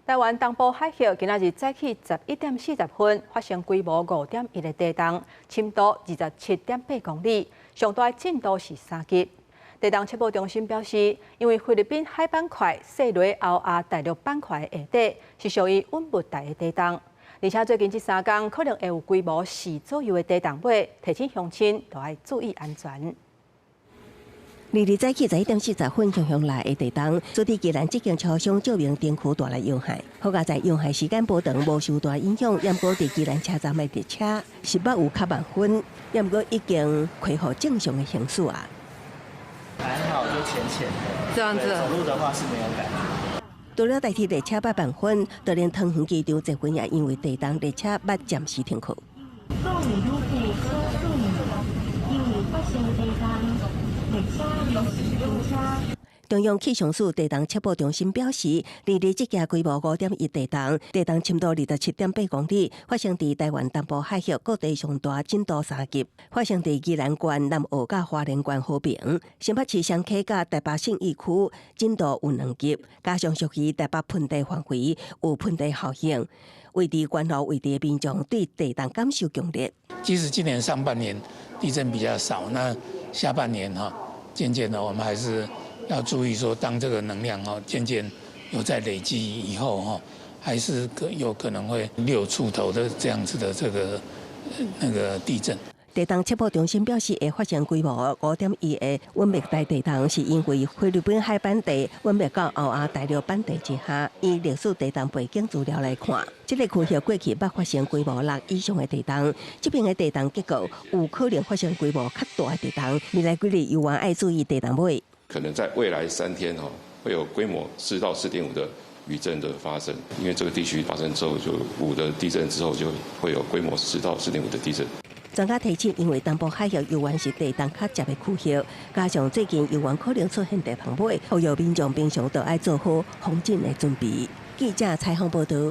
台灣東部海峽今仔日早起11:40發生規模5.1的地動，深度27.8公里，上大震度是3級。地動測報中心表示，因為菲律賓海板塊勢落後亞大陸板塊的下底，是屬於穩不大的地動，而且最近這3天可能會有規模4左右的地動尾，提醒鄉親都要注意安全。早起11:40向來的地動，昨日宜蘭這間超商照明燈區帶來傷害。好在在傷害時間波長無受大影響，不過在宜蘭車站的列車是捌有較慢分，不過已經恢復正常的行駛啊。還好，就淺淺的。這樣子。走路的話是沒有感覺。除了代替列車捌慢分，就連桃園機場這份也因為地動，列車捌暫時停靠。中央氣象署地動測報中心表示，這件規模5.1地動，地動深度27.8公里，發生在台灣東部海峽各地上大震度3級，發生在宜蘭縣南澳甲花蓮縣和平、新北市雙溪甲台北信義區震度有2級，加上屬於台北盆地範圍有盆地效應，位置關路位置的民眾對地動感受強烈。即使今年上半年地震比較少，那下半年漸漸的我們還是要注意說，當這個能量漸漸有在累積以後還是有可能會6出頭的這樣子的這個那個地震。地動測報中心表示，會發生規模5.1的穩熱帶地動，是因為菲律賓海板地穩熱到後亞大陸板地之下。以歷史地動背景資料來看，這個區域過去捌發生規模6以上的地動，這邊的地動結構有可能發生規模較大的地動。未來幾日遊玩愛注意地動尾。可能在未來3天會有規模4到4.5的餘震的發生，因為這個地區發生之後，就5的地震之後就會有規模4到4.5的地震。專家提醒，因為東部海峽遊玩是地動較接的區域，加上最近遊玩可能出現地動尾，呼籲民眾平常都要做好防震的準備。記者採訪報道。